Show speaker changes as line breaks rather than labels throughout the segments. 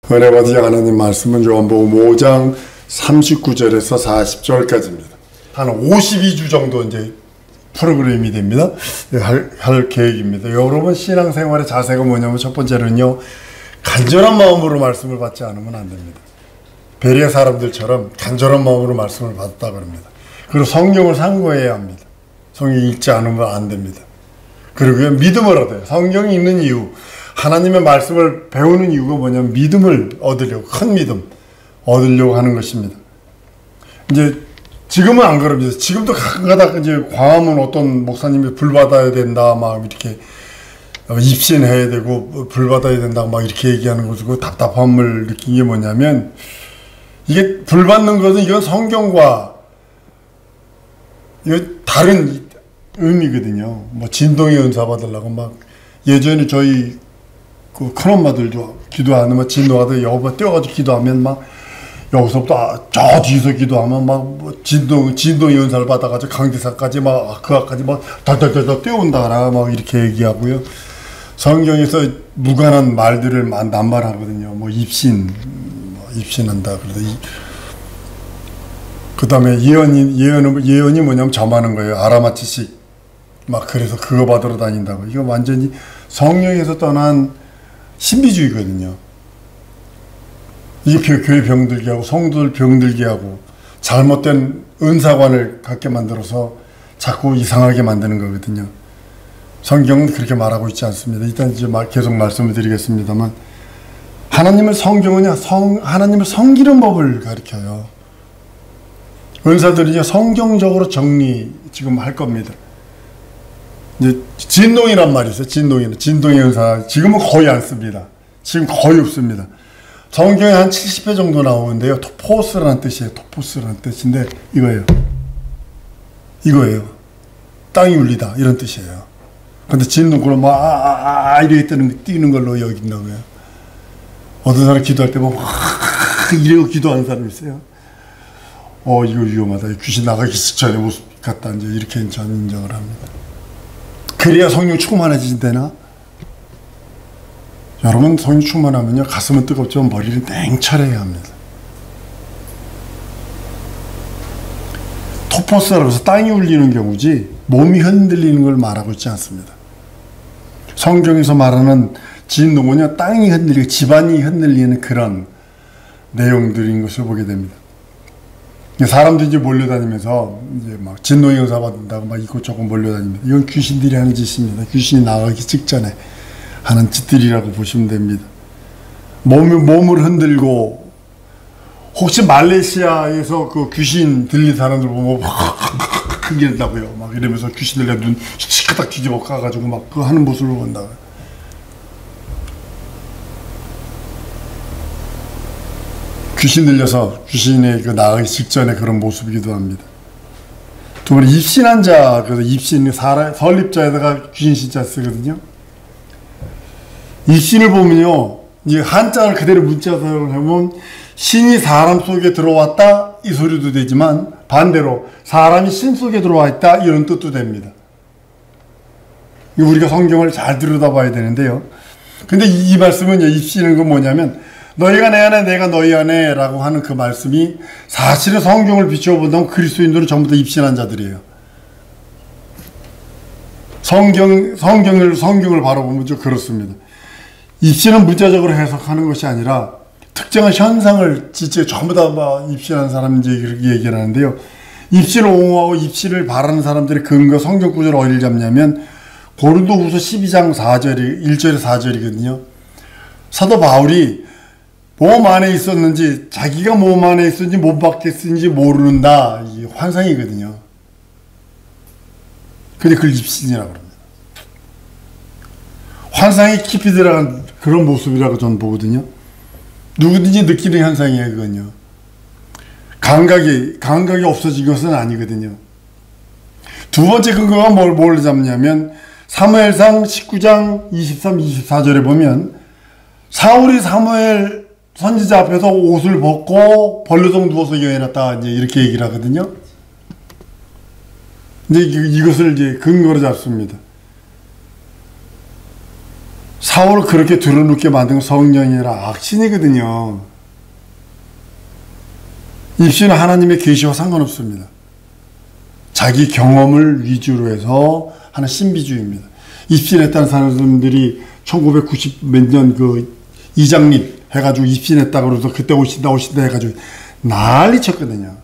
은혜 받으실 하나님 말씀은 요한복음 5장 39절에서 40절까지입니다. 한 52주 정도 이제 프로그램이 됩니다. 할 계획입니다. 여러분 신앙생활의 자세가 뭐냐면 첫 번째는요, 간절한 마음으로 말씀을 받지 않으면 안 됩니다. 베레아 사람들처럼 간절한 마음으로 말씀을 받았다 그럽니다. 그리고 성경을 상고해야 합니다. 성경 읽지 않으면 안 됩니다. 그리고 믿음을 얻어요. 성경이 있는 이유, 하나님의 말씀을 배우는 이유가 뭐냐면 믿음을 얻으려고, 큰 믿음 얻으려고 하는 것입니다. 이제 지금은 안 그럽니다. 지금도 가끔가다 이제 광화문 어떤 목사님이 불 받아야 된다 막 이렇게 입신해야 되고 불 받아야 된다 막 이렇게 얘기하는 것이고, 답답함을 느낀 게 뭐냐면, 이게 불 받는 것은 이건 성경과 이거 다른 의미거든요. 뭐 진동의 은사 받으려고 막 예전에 저희 그 큰엄마들도 기도하는 뭐 진동하다 여보 뛰어가지고 기도하면 막 여기서부터 저 뒤에서 기도하면 막 뭐 진동의 은사를 받아가지고 강대상까지 막 그 앞까지 막 덜덜덜 뛰어온다라 막 이렇게 얘기하고요. 성경에서 무관한 말들을 남발하거든요. 뭐 입신한다. 그 다음에 예언이 뭐냐면 점하는 거예요. 아라마치식. 막 그래서 그거 받으러 다닌다고. 이거 완전히 성령에서 떠난 신비주의거든요. 이게 교회 병들게 하고 성도들 병들게 하고 잘못된 은사관을 갖게 만들어서 자꾸 이상하게 만드는 거거든요. 성경은 그렇게 말하고 있지 않습니다. 일단 이제 계속 말씀을 드리겠습니다만, 하나님을 성경은요, 하나님을 섬기는 법을 가르쳐요. 은사들이 성경적으로 정리 지금 할 겁니다. 이제 진동이란 말이 있어요. 진동의 은사 지금은 거의 안 씁니다. 지금 거의 없습니다. 성경에 한 70회 정도 나오는데요. 토포스라는 뜻이에요. 토포스라는 뜻인데 이거예요. 땅이 울리다 이런 뜻이에요. 근데 진동 그럼 이렇게 뛰는 걸로 여긴다고요. 어떤 사람 기도할 때 막 이러고 기도하는 사람이 있어요. 이거 위험하다. 귀신 나가기 직전의 모습 같다. 이제 이렇게 저는 인정을 합니다. 그래야 성령 충만해진다나? 여러분, 성령 충만하면요, 가슴은 뜨겁지만 머리를 냉철해야 합니다. 토포스라고 해서 땅이 울리는 경우지 몸이 흔들리는 걸 말하고 있지 않습니다. 성경에서 말하는 진동은요, 땅이 흔들리고 집안이 흔들리는 그런 내용들인 것을 보게 됩니다. 사람들이 이제 몰려다니면서 이제 막 진동의 은사 받는다고 막 이곳저곳 몰려다닙니다. 이건 귀신들이 하는 짓입니다. 귀신이 나가기 직전에 하는 짓들이라고 보시면 됩니다. 몸을 흔들고, 혹시 말레이시아에서 그 귀신 들린 사람들 보면 흔들다고요. 막 이러면서 귀신들 눈 시커닥 뒤집어 까가지고 막 그거 하는 모습을 본다고요. 귀신 들려서 귀신이 나가기 직전에 그런 모습이기도 합니다. 두 번째, 입신한 자, 그래서 입신, 설립자에다가 귀신 신자 쓰거든요. 입신을 보면요, 이제 한자를 그대로 문자로 하면 신이 사람 속에 들어왔다 이 소리도 되지만, 반대로 사람이 신 속에 들어와 있다 이런 뜻도 됩니다. 우리가 성경을 잘 들여다봐야 되는데요. 근데 이 말씀은 입신은 그 뭐냐면, 너희가 내 안에 내가 너희 안에 라고 하는 그 말씀이 사실은 성경을 비추어본다면 그리스도인들은 전부 다 입신한 자들이에요. 성경을 바라보면 좀 그렇습니다. 입신은 문자적으로 해석하는 것이 아니라 특정한 현상을 진짜 전부 다 입신한 사람인지 그렇게 얘기를 하는데요. 입신을 옹호하고 입신을 바라는 사람들의 근거 성경 구절을 어디를 잡냐면 고린도후서 12장 1절에 4절이거든요. 사도 바울이 몸 안에 있었는지, 자기가 몸 안에 있었는지 몸 밖에 있었는지 모르는다. 이게 환상이거든요. 근데 그걸 입신이라고 합니다. 환상이 깊이 들어간 그런 모습이라고 저는 보거든요. 누구든지 느끼는 현상이에요, 그건요. 감각이 없어진 것은 아니거든요. 두 번째 근거가 뭘 잡냐면, 사무엘상 19장 23, 24절에 보면, 사울이 사무엘 선지자 앞에서 옷을 벗고 벌레종 누워서 여행했다, 이제 이렇게 얘기를 하거든요. 근데 이것을 이제 근거로 잡습니다. 사울을 그렇게 드러눕게 만든 성령이라 악신이거든요. 입신은 하나님의 계시와 상관없습니다. 자기 경험을 위주로 해서 하는 신비주의입니다. 입신했다는 사람들이 1990 몇 년 그 이장립 해가지고 입신했다 그러서 그때 오신다 해가지고 난리 쳤거든요.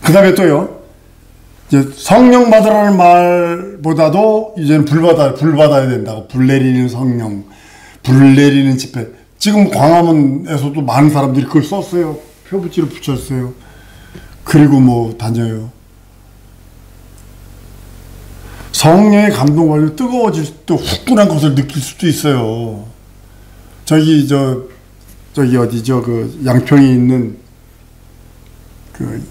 그 다음에 또요, 이제 성령 받으라는 말보다도 이제는 불 받아야 된다고. 불 내리는 성령, 불 내리는 집회. 지금 광화문에서도 많은 사람들이 그걸 썼어요. 표부지를 붙였어요. 그리고 뭐 다녀요. 성령의 감동 가지고 뜨거워질 때 후끈한 것을 느낄 수도 있어요. 저기 어디죠? 그 양평에 있는 그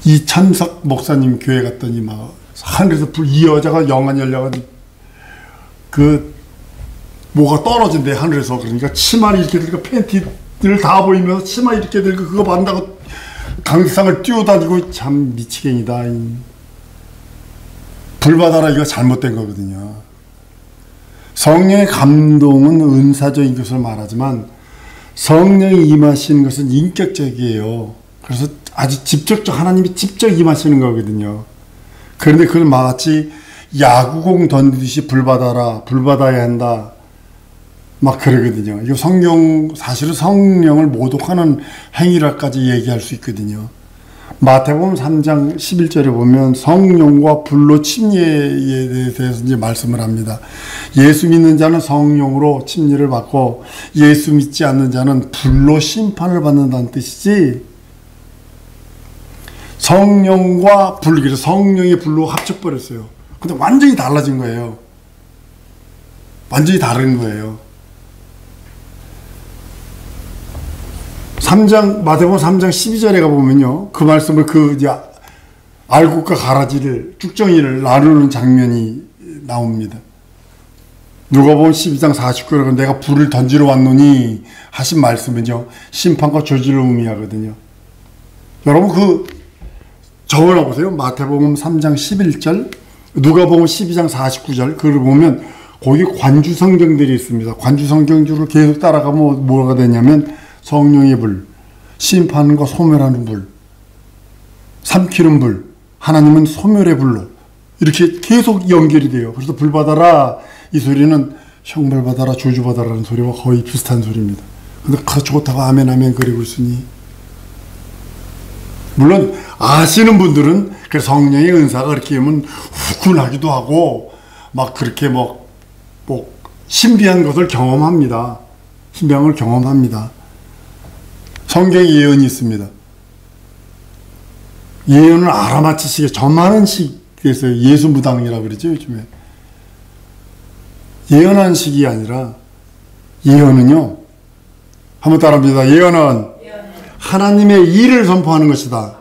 이찬석 목사님 교회 갔더니 막 하늘에서 이 여자가 영안이 열려가지고 그 뭐가 떨어진대 하늘에서. 그러니까 치마를 이렇게 들고 팬티를 다 보이면서 치마 이렇게 들고 그거 받는다고 강상을 뛰어다니고. 참 미치겠니다. 불 받아라 이거 잘못된 거거든요. 성령의 감동은 은사적인 것을 말하지만 성령이 임하시는 것은 인격적이에요. 그래서 아주 직접적, 하나님이 직접 임하시는 거거든요. 그런데 그걸 마치 야구공 던지듯이 불 받아야 한다 막 그러거든요. 이거 사실은 성령을 모독하는 행위라까지 얘기할 수 있거든요. 마태복음 3장 11절에 보면 성령과 불로 침례에 대해서 이제 말씀을 합니다. 예수 믿는 자는 성령으로 침례를 받고 예수 믿지 않는 자는 불로 심판을 받는다는 뜻이지, 성령과 불, 그래서 성령의 불로 합쳐버렸어요. 근데 완전히 달라진 거예요. 완전히 다른 거예요. 마태복음 3장 12절에 가보면요, 그 말씀을 알곡과 가라지를, 쭉정이를 나누는 장면이 나옵니다. 누가복음 12장 49절에 내가 불을 던지러 왔노니 하신 말씀은요, 심판과 저주를 의미하거든요. 여러분 적어놔보세요. 마태복음 3장 11절, 누가복음 12장 49절, 그걸 보면 거기 관주 성경들이 있습니다. 관주 성경들을 계속 따라가면 뭐가 되냐면 성령의 불, 심판과 소멸하는 불, 삼키는 불, 하나님은 소멸의 불로 이렇게 계속 연결이 돼요. 그래서 불 받아라 이 소리는 형벌 받아라 저주 받아라는 소리와 거의 비슷한 소리입니다. 근데 좋다고 아멘 아멘 그리고 있으니, 물론 아시는 분들은 그 성령의 은사가 그렇게 하면 후끈하기도 하고 막 그렇게 뭐 신비한 것을 경험합니다. 신비한 걸 경험합니다. 성경에 예언이 있습니다. 예언을 알아맞히시게 저만한 식에서 예수무당이라고 그러죠, 요즘에. 예언한 식이 아니라 예언은요, 한번 따라합니다. 예언은 하나님의 일을 선포하는 것이다.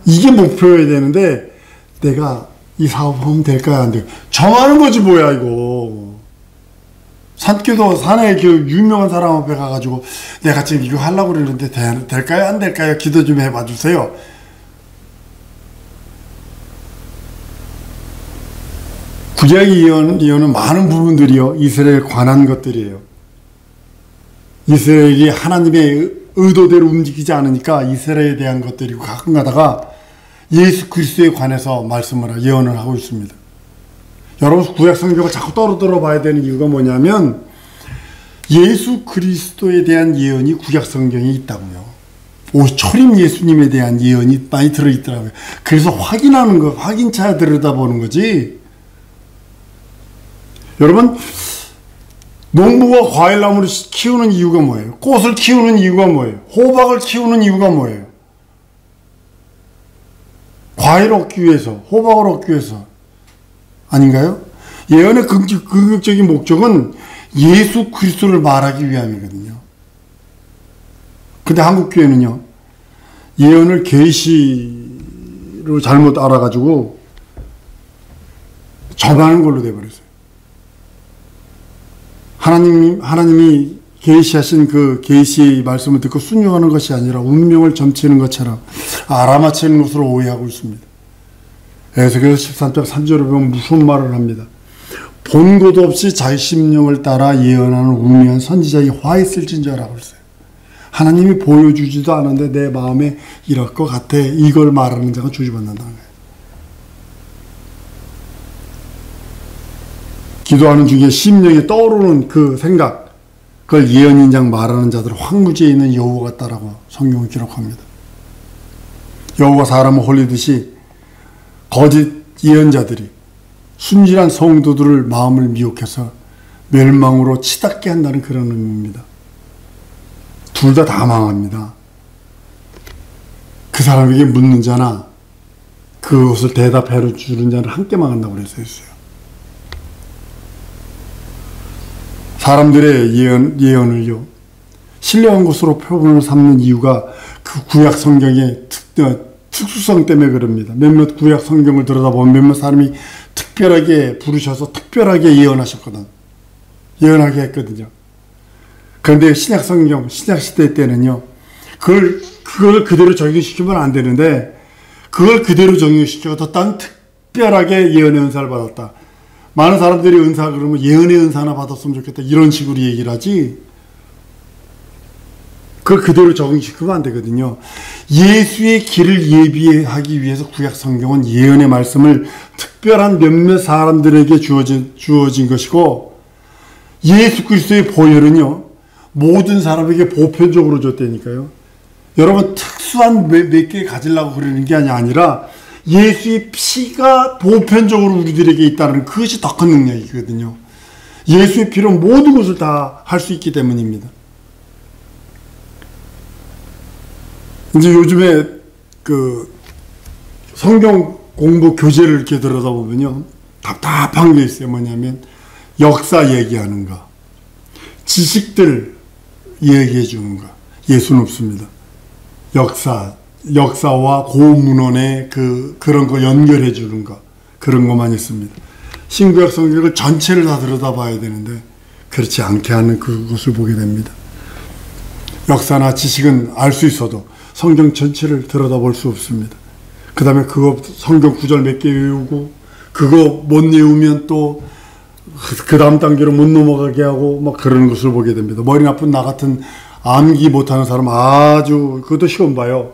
이게 목표여야 되는데 내가 이 사업하면 될까요? 안 될까요? 정하는 거지 뭐야 이거. 산교도 산에 유명한 사람 앞에 가가지고 내가 지금 이거 하려고 그러는데 될까요? 안 될까요? 기도 좀 해봐 주세요. 구약의 예언은 많은 부분들이요, 이스라엘에 관한 것들이에요. 이스라엘이 하나님의 의도대로 움직이지 않으니까 이스라엘에 대한 것들이고, 가끔 가다가 예수 그리스도에 관해서 예언을 하고 있습니다. 여러분 구약 성경을 자꾸 떨어들어 봐야 되는 이유가 뭐냐면 예수 그리스도에 대한 예언이 구약 성경에 있다고요. 초림 예수님에 대한 예언이 많이 들어있더라고요. 그래서 확인하는 거, 확인차 들여다보는 거지. 여러분 농부가 과일나무를 키우는 이유가 뭐예요? 꽃을 키우는 이유가 뭐예요? 호박을 키우는 이유가 뭐예요? 과일을 얻기 위해서, 호박을 얻기 위해서 아닌가요? 예언의 궁극적인 목적은 예수 그리스도를 말하기 위함이거든요. 근데 한국교회는요, 예언을 계시로 잘못 알아가지고 전하는 걸로 돼버렸어요. 하나님이 계시하신 그 계시의 말씀을 듣고 순종하는 것이 아니라 운명을 점치는 것처럼 알아맞히는 것으로 오해하고 있습니다. 에스겔 13장 3절에 보면 무슨 말을 합니다. 본고도 없이 자기 심령을 따라 예언하는 우매한 선지자의 화 있을진저라고 했어요. 하나님이 보여주지도 않은데 내 마음에 이럴 것 같아. 이걸 말하는 자가 주지받는다는 거예요. 기도하는 중에 심령에 떠오르는 그 생각, 그걸 예언인장 말하는 자들 황무지에 있는 여호 같다라고 성경은 기록합니다. 여호가 사람을 홀리듯이 거짓 예언자들이 순진한 성도들을 마음을 미혹해서 멸망으로 치닫게 한다는 그런 의미입니다. 둘 다 망합니다. 그 사람에게 묻는 자나 그것을 대답해 주는 자는 함께 망한다고 그랬어요. 사람들의 예언을요, 신뢰한 것으로 표본을 삼는 이유가 그 구약 성경의 특수성 때문에 그럽니다. 몇몇 구약 성경을 들여다보면 몇몇 사람이 특별하게 부르셔서 특별하게 예언하셨거든. 예언하게 했거든요. 그런데 신약 성경, 신약 시대 때는요, 그걸 그대로 적용시키면 안 되는데, 그걸 그대로 적용시켜서 딴 특별하게 예언의 은사를 받았다. 많은 사람들이 은사 그러면 예언의 은사 하나 받았으면 좋겠다. 이런 식으로 얘기를 하지. 그걸 그대로 적용시키면 안 되거든요. 예수의 길을 예비하기 위해서 구약 성경은 예언의 말씀을 특별한 몇몇 사람들에게 주어진 것이고, 예수 그리스도의 보혈은요, 모든 사람에게 보편적으로 줬다니까요. 여러분 특수한 몇 개 가지려고 그러는 게 아니라 예수의 피가 보편적으로 우리들에게 있다는 그것이 더 큰 능력이거든요. 예수의 피로 모든 것을 다 할 수 있기 때문입니다. 이제 요즘에 그 성경 공부 교재를 이렇게 들여다보면요, 답답한 게 있어요. 뭐냐면 역사 얘기하는 거, 지식들 얘기해 주는 거. 예수는 없습니다. 역사와 고문원의 그런 거 연결해 주는 거, 그런 것만 있습니다. 신구약 성경을 전체를 다 들여다봐야 되는데 그렇지 않게 하는 그것을 보게 됩니다. 역사나 지식은 알 수 있어도 성경 전체를 들여다볼 수 없습니다. 그 다음에 그거 성경 구절 몇 개 외우고 그거 못 외우면 또 그 다음 단계로 못 넘어가게 하고 막 그러는 것을 보게 됩니다. 머리 나쁜 나 같은 암기 못하는 사람 아주 그것도 시험 봐요.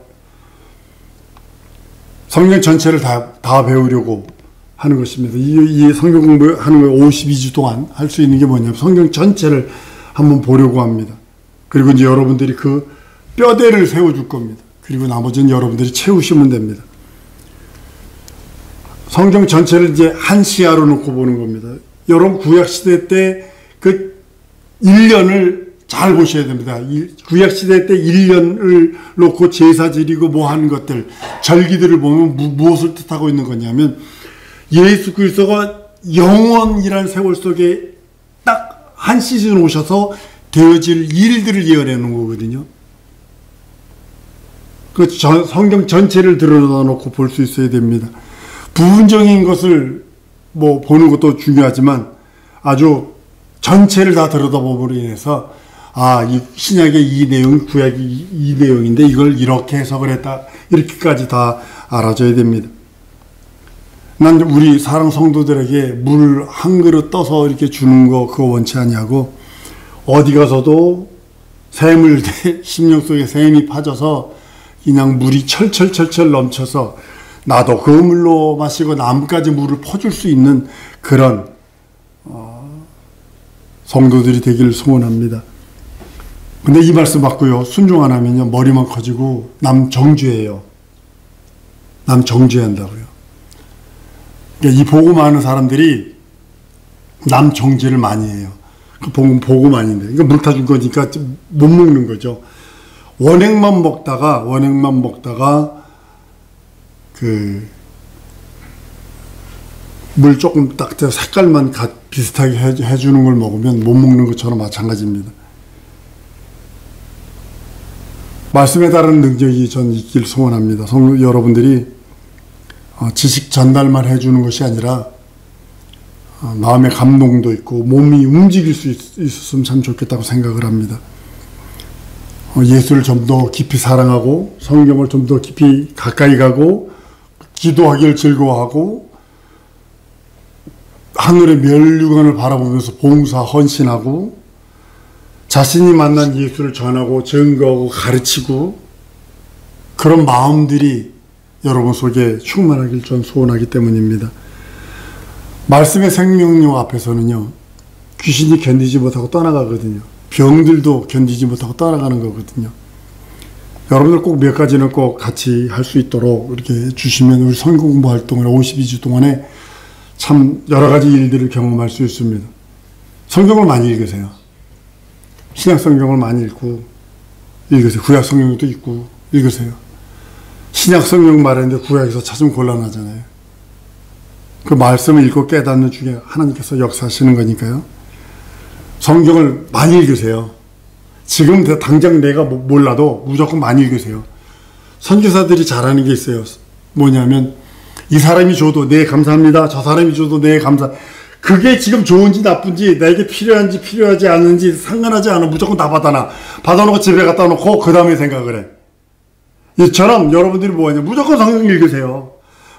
성경 전체를 다 배우려고 하는 것입니다. 이 성경 공부하는 걸 52주 동안 할 수 있는 게 뭐냐면 성경 전체를 한번 보려고 합니다. 그리고 이제 여러분들이 그 뼈대를 세워줄 겁니다. 그리고 나머지는 여러분들이 채우시면 됩니다. 성경 전체를 이제 한 시야로 놓고 보는 겁니다. 여러분 구약시대 때 그 1년을 잘 보셔야 됩니다. 구약시대 때 1년을 놓고 제사 지리고 뭐 하는 것들, 절기들을 보면 무엇을 뜻하고 있는 거냐면 예수 그리스도가 영원이라는 세월 속에 딱 한 시즌 오셔서 되어질 일들을 예언해 놓은 거거든요. 그 성경 전체를 들여다 놓고 볼 수 있어야 됩니다. 부분적인 것을 뭐 보는 것도 중요하지만 아주 전체를 다 들여다보므로 인해서 이 신약의 이 내용, 구약의 이 내용인데 이걸 이렇게 해석을 했다. 이렇게까지 다 알아줘야 됩니다. 난 우리 사랑 성도들에게 물 한 그릇 떠서 이렇게 주는 거 그거 원치 않냐고, 어디 가서도 샘을 심령 속에 샘이 파져서 그냥 물이 철철철철 넘쳐서 나도 그 물로 마시고 남까지 물을 퍼줄 수 있는 그런 성도들이 되기를 소원합니다. 근데 이 말씀 받고요, 순종 안 하면요 머리만 커지고 남 정죄해요. 남 정죄한다고요. 그러니까 이 복음 아는 사람들이 남 정죄를 많이 해요. 그 복음 아닌데, 그러니까 물 타준 거니까 못 먹는 거죠. 원액만 먹다가 물 조금 딱 색깔만 비슷하게 해주는 걸 먹으면 못 먹는 것처럼 마찬가지입니다. 말씀에 따른 능력이 전 있길 소원합니다. 여러분들이 지식 전달만 해주는 것이 아니라 마음의 감동도 있고 몸이 움직일 수 있었으면 참 좋겠다고 생각을 합니다. 예수를 좀 더 깊이 사랑하고 성경을 좀 더 깊이 가까이 가고 기도하기를 즐거워하고 하늘의 멸류관을 바라보면서 봉사 헌신하고 자신이 만난 예수를 전하고 증거하고 가르치고 그런 마음들이 여러분 속에 충만하길 전 소원하기 때문입니다. 말씀의 생명력 앞에서는요, 귀신이 견디지 못하고 떠나가거든요. 병들도 견디지 못하고 떠나가는 거거든요. 여러분들 꼭 몇 가지는 꼭 같이 할 수 있도록 이렇게 주시면 우리 성경 공부 활동을 52주 동안에 참 여러 가지 일들을 경험할 수 있습니다. 성경을 많이 읽으세요. 신약 성경을 많이 읽으세요. 구약 성경도 있고 읽으세요. 신약 성경 말했는데 구약에서 찾으면 곤란하잖아요. 그 말씀을 읽고 깨닫는 중에 하나님께서 역사하시는 거니까요. 성경을 많이 읽으세요. 지금 당장 내가 몰라도 무조건 많이 읽으세요. 선교사들이 잘하는 게 있어요. 뭐냐면 이 사람이 줘도 네 감사합니다. 저 사람이 줘도 네 감사. 그게 지금 좋은지 나쁜지 나에게 필요한지 필요하지 않은지 상관하지 않아. 무조건 다 받아놔. 받아놓고 집에 갖다 놓고 그 다음에 생각을 해. 이처럼 여러분들이 뭐하냐. 무조건 성경 읽으세요.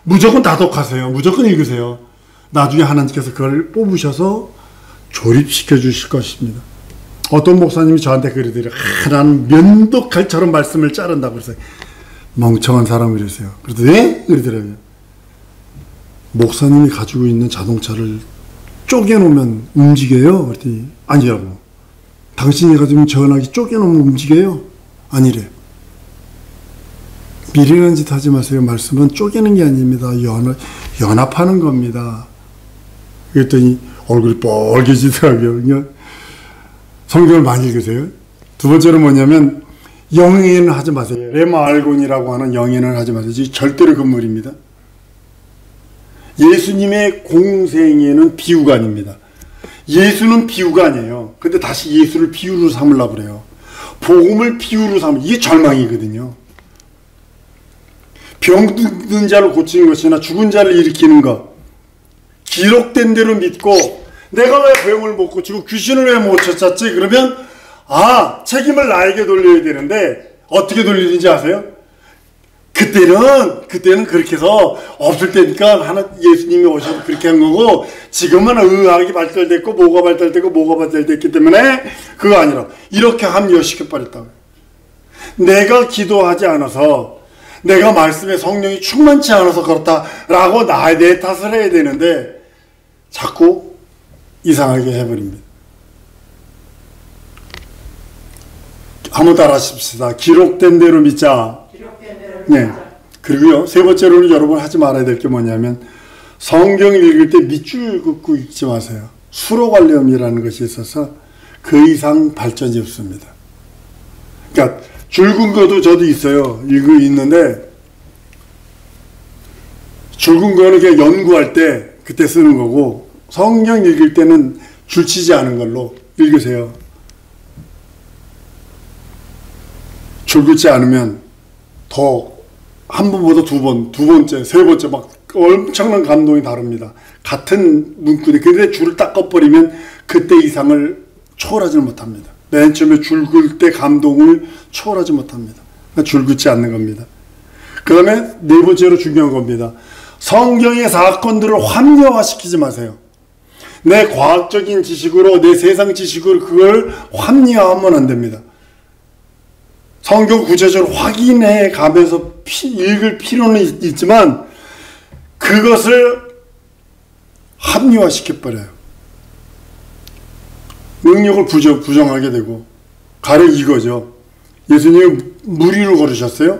무조건 다독하세요. 무조건 읽으세요. 나중에 하나님께서 그걸 뽑으셔서 조립시켜 주실 것입니다. 어떤 목사님이 저한테 그러더래요. 나는 면도칼처럼 말씀을 자른다고 그랬어요. 멍청한 사람 그랬어요. 그랬더니 네? 그러더라고요. 목사님이 가지고 있는 자동차를 쪼개놓으면 움직여요? 그랬더니 아니라고. 당신이 가지고 있는 전화기 쪼개놓으면 움직여요? 아니래. 미련한 짓 하지 마세요. 말씀은 쪼개는 게 아닙니다. 연합하는 겁니다. 그랬더니 얼굴이 뻘개지더라고요. 성경을 많이 읽으세요. 두 번째로 뭐냐면 영예는 하지 마세요. 레마알곤이라고 하는 영예는 하지 마세요. 절대로 금물입니다. 예수님의 공생애는 비유가 아닙니다. 예수는 비유가 아니에요. 근데 다시 예수를 비유로 삼으려고 그래요. 복음을 비유로 삼으면 이게 절망이거든요. 병든 자를 고치는 것이나 죽은 자를 일으키는 것, 기록된 대로 믿고 내가 왜 병을 못 고치고 귀신을 왜 못 쫓았지? 그러면 책임을 나에게 돌려야 되는데 어떻게 돌리는지 아세요? 그때는 그렇게 해서 없을 때니까 예수님이 오셔서 그렇게 한 거고 지금은 의학이 발달됐고 뭐가 발달됐기 때문에 그거 아니라 이렇게 합리화시켜 버렸다고요. 내가 기도하지 않아서 내가 말씀에 성령이 충만치 않아서 그렇다라고 내 탓을 해야 되는데 자꾸 이상하게 해버립니다. 한번 따라 하십시다. 기록된 대로 믿자. 네. 그리고요, 세 번째로는 여러분 하지 말아야 될 게 뭐냐면 성경 읽을 때 밑줄 긋고 읽지 마세요. 수로 관념이라는 것이 있어서 그 이상 발전이 없습니다. 그러니까 줄근 거도 저도 있어요. 있는데 줄근 거는 그냥 연구할 때 그때 쓰는 거고 성경 읽을 때는 줄치지 않은 걸로 읽으세요. 줄긋지 않으면 더 한 번보다 두 번째, 세 번째 막 엄청난 감동이 다릅니다. 같은 문구인데 근데 줄을 딱 꺼버리면 그때 이상을 초월하지 못합니다. 맨 처음에 줄 긋을 때 감동을 초월하지 못합니다. 줄 긋지 않는 겁니다. 그 다음에 네 번째로 중요한 겁니다. 성경의 사건들을 합리화시키지 마세요. 내 과학적인 지식으로 내 세상 지식으로 그걸 합리화하면 안 됩니다. 성경 구체적으로 확인해 가면서 읽을 필요는 있지만 그것을 합리화시켜버려요. 능력을 부정하게 되고 가령 이거죠. 예수님이 물 위로 걸으셨어요?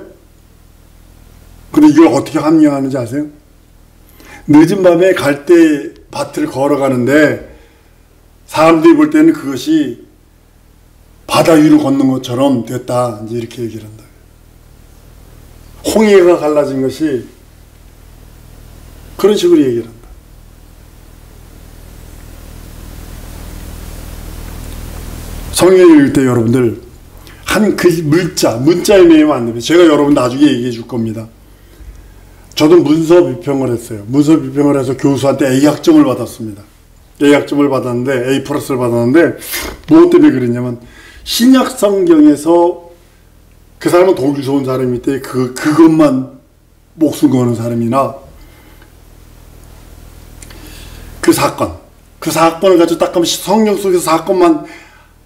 근데 이걸 어떻게 합리화하는지 아세요? 늦은 밤에 갈대 밭을 걸어가는데 사람들이 볼 때는 그것이 바다 위로 걷는 것처럼 됐다. 이제 이렇게 얘기를 한다. 홍해가 갈라진 것이 그런 식으로 얘기를 한다. 성경 읽을 때 여러분들 한 그 문자에 매이면 안 됩니다. 제가 여러분 나중에 얘기해 줄 겁니다. 저도 문서 비평을 했어요. 문서 비평을 해서 교수한테 A학점을 받았습니다. A학점을 받았는데 A+를 받았는데 무엇 때문에 그랬냐면 신약 성경에서 그 사람은 독일에서 온 사람인데 그것만 목숨 거는 사람이나 그 사건을 가지고 딱 하면 성경 속에서 사건만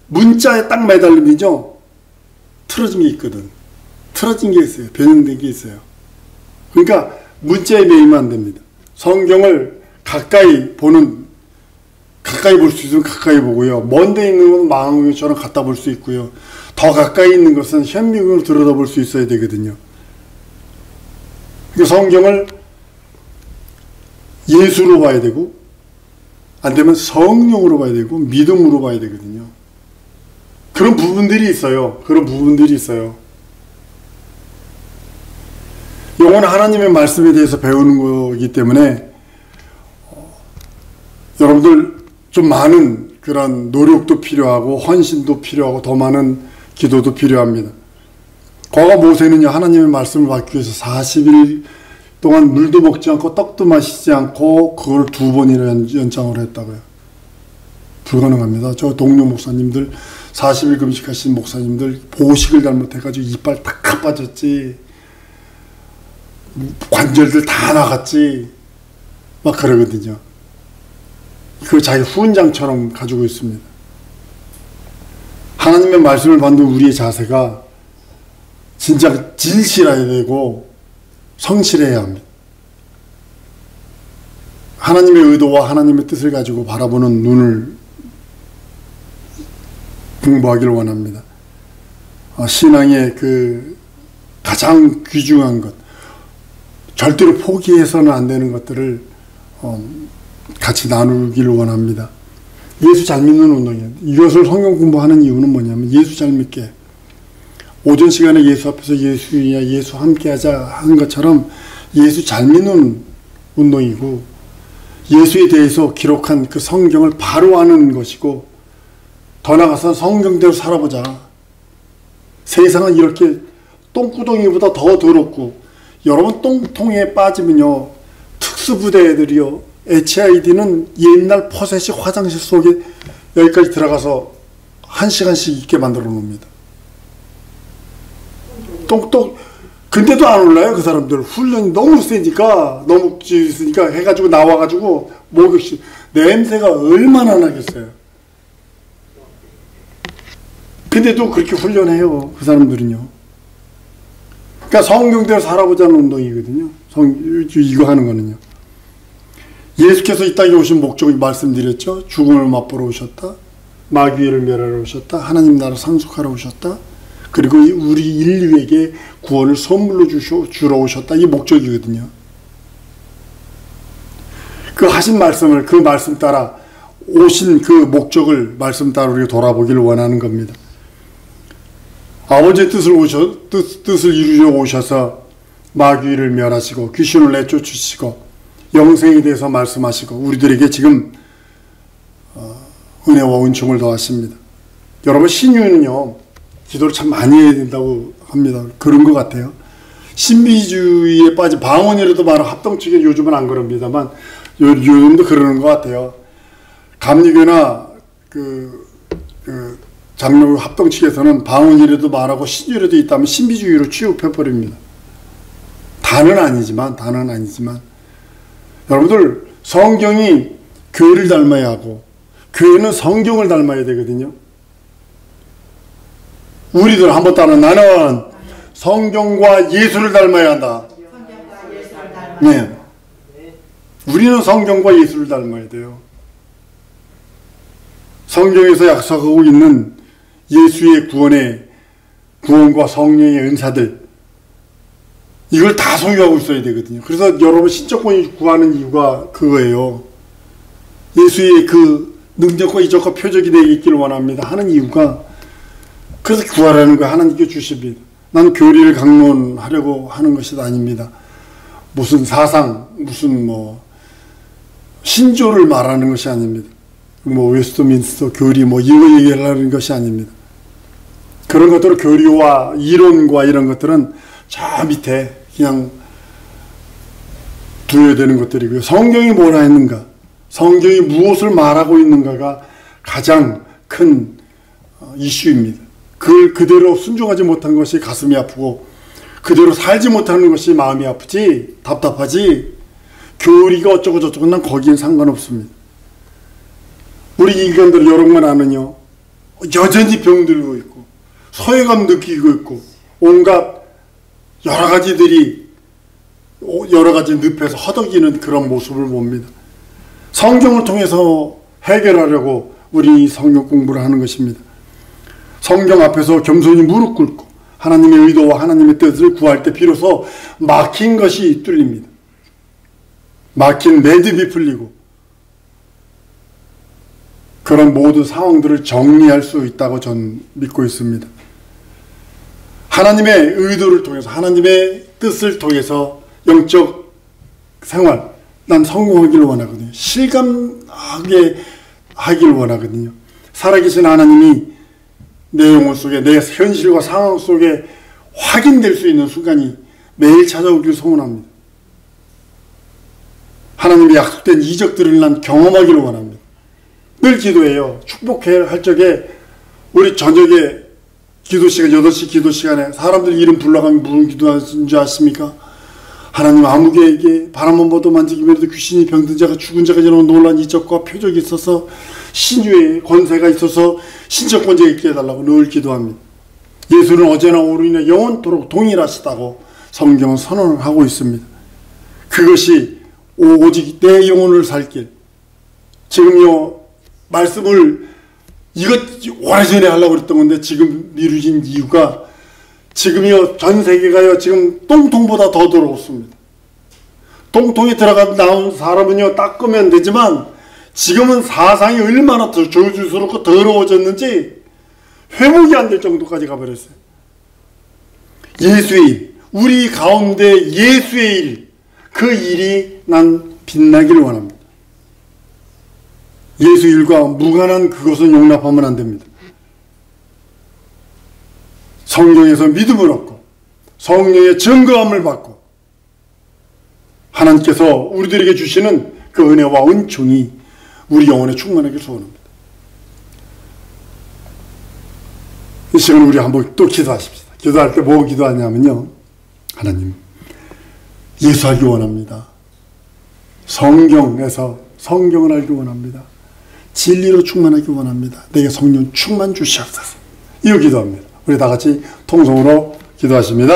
문자에 딱 매달림이죠. 틀어진 게 있거든. 틀어진 게 있어요. 변형된 게 있어요. 그러니까 문자에 매이면 안 됩니다. 성경을 가까이 볼 수 있으면 가까이 보고요. 먼데 있는 건 망원경처럼 갖다 볼 수 있고요. 더 가까이 있는 것은 현미경으로 들여다볼 수 있어야 되거든요. 그러니까 성경을 예수로 봐야 되고, 안 되면 성령으로 봐야 되고, 믿음으로 봐야 되거든요. 그런 부분들이 있어요. 영어는 하나님의 말씀에 대해서 배우는 거기 때문에 여러분들 좀 많은 그런 노력도 필요하고 헌신도 필요하고 더 많은 기도도 필요합니다. 과거 모세는요, 하나님의 말씀을 받기 위해서 40일 동안 물도 먹지 않고 떡도 마시지 않고 그걸 2번이나 연장을 했다고요. 불가능합니다. 저 동료 목사님들, 40일 금식하신 목사님들 보식을 잘못해가지고 이빨 다 빠졌지, 관절들 다 나갔지, 막 그러거든요. 그걸 자기 후원장처럼 가지고 있습니다. 하나님의 말씀을 받는 우리의 자세가 진짜 진실해야 되고 성실해야 합니다. 하나님의 의도와 하나님의 뜻을 가지고 바라보는 눈을 공부하기를 원합니다. 신앙의 그 가장 귀중한 것, 절대로 포기해서는 안 되는 것들을 같이 나누기를 원합니다. 예수 잘 믿는 운동이에요. 이것을 성경 공부하는 이유는 뭐냐면 예수 잘 믿게, 오전 시간에 예수 앞에서 예수야 예수 함께하자 한 것처럼 예수 잘 믿는 운동이고, 예수에 대해서 기록한 그 성경을 바로 아는 것이고, 더 나아가서 성경대로 살아보자. 세상은 이렇게 똥구덩이보다 더 더럽고, 여러분 똥통에 빠지면요, 특수부대 애들이요, HID는 옛날 퍼셋이 화장실 속에 여기까지 들어가서 1시간씩 있게 만들어 놓습니다. 똥똥. 근데도 안 올라요. 그 사람들 훈련이 너무 세니까, 너무 있으니까 해가지고 나와가지고 목욕실 냄새가 얼마나 나겠어요. 근데도 그렇게 훈련해요. 그 사람들은요. 그러니까 성경대로 살아보자는 운동이거든요. 이거 하는 거는요. 예수께서 이 땅에 오신 목적을 말씀드렸죠. 죽음을 맛보러 오셨다, 마귀를 멸하러 오셨다, 하나님 나라 상속하러 오셨다, 그리고 우리 인류에게 구원을 선물로 주러 오셨다. 이 목적이거든요. 그 하신 말씀을, 그 말씀 따라 오신 그 목적을 말씀 따라 우리가 돌아보기를 원하는 겁니다. 아버지의 뜻을 이루려 오셔서 마귀를 멸하시고 귀신을 내쫓으시고 영생에 대해서 말씀하시고 우리들에게 지금 은혜와 은총을 더하십니다. 여러분, 신유는요, 기도를 참 많이 해야 된다고 합니다. 그런 것 같아요. 신비주의에 빠진 방언이라도 바로 합동측에 요즘은 안 그럽니다만 요즘도 그러는 것 같아요. 감리교나 장로교 합동측에서는 방언이라도 말하고 신유라도 있다면 신비주의로 취급해버립니다. 다는 아니지만 여러분들, 성경이 교회를 닮아야 하고 교회는 성경을 닮아야 되거든요. 우리들 한번 따라, 나는 성경과 예수를 닮아야 한다. 네. 우리는 성경과 예수를 닮아야 돼요. 성경에서 약속하고 있는 예수의 구원과 성령의 은사들, 이걸 다 소유하고 있어야 되거든요. 그래서 여러분 신적권이 구하는 이유가 그거예요. 예수의 그 능력과 이적과 표적이 내게 있기를 원합니다 하는 이유가, 그래서 구하라는 거예요. 하나님께 주십니다. 난 교리를 강론하려고 하는 것이 아닙니다. 무슨 사상, 무슨 신조를 말하는 것이 아닙니다. 웨스트민스터 교리 이거 얘기하려는 것이 아닙니다. 그런 것들은, 교리와 이론과 이런 것들은 저 밑에 그냥 두어야 되는 것들이고요. 성경이 뭐라 했는가, 성경이 무엇을 말하고 있는가가 가장 큰 이슈입니다. 그걸 그대로 순종하지 못한 것이 가슴이 아프고, 그대로 살지 못하는 것이 마음이 아프지, 답답하지, 교리가 어쩌고 저쩌고 난 거기엔 상관없습니다. 우리 인간들 여러분 아는요, 여전히 병들고 있고 소외감 느끼고 있고 온갖 여러 가지들이 여러 가지 늪에서 허덕이는 그런 모습을 봅니다. 성경을 통해서 해결하려고 우리 성경 공부를 하는 것입니다. 성경 앞에서 겸손히 무릎 꿇고 하나님의 의도와 하나님의 뜻을 구할 때 비로소 막힌 것이 뚫립니다. 막힌 매듭이 풀리고 그런 모든 상황들을 정리할 수 있다고 전 믿고 있습니다. 하나님의 의도를 통해서 하나님의 뜻을 통해서 영적 생활 난 성공하기를 원하거든요. 실감하게 하기를 원하거든요. 살아계신 하나님이 내 영혼 속에 내 현실과 상황 속에 확인될 수 있는 순간이 매일 찾아오길 소원합니다. 하나님의 약속된 이적들을 난 경험하기를 원합니다. 늘 기도해요. 축복할 적에 우리 저녁에 기도 시간 8시 기도 시간에 사람들 이름 불러가면 무슨 기도하는 줄 아십니까? 하나님 아무개에게 바람만 봐도 만지기면에도 귀신이 병든 자가 죽은 자가 이런 놀란 이적과 표적이 있어서 신유의 권세가 있어서 신적권자가 있게 해달라고 늘 기도합니다. 예수는 어제나 오늘이나 영원토록 동일하시다고 성경은 선언을 하고 있습니다. 그것이 오직 내 영혼을 살 길. 지금요 말씀을 이것 오래전에 하려고 그랬던 건데 지금 미루진 이유가 지금요 전 세계가요 지금 똥통보다 더 더럽습니다. 똥통에 들어가 나온 사람은요 닦으면 되지만 지금은 사상이 얼마나 더 저주스럽고 더러워졌는지 회복이 안 될 정도까지 가버렸어요. 예수의 일, 우리 가운데 예수의 일, 그 일이 난 빛나기를 원합니다. 예수 일과 무관한 그것은 용납하면 안 됩니다. 성경에서 믿음을 얻고 성령의 증거함을 받고 하나님께서 우리들에게 주시는 그 은혜와 은총이 우리 영혼에 충만하길 소원합니다. 이 시간 우리 한번 또 기도하십시다. 기도할 때 뭐 기도하냐면요, 하나님 예수 알기 원합니다. 성경에서 성경을 알기 원합니다. 진리로 충만하기 원합니다. 내게 성령 충만 주시옵소서. 이거 기도합니다. 우리 다 같이 통성으로 기도하십니다.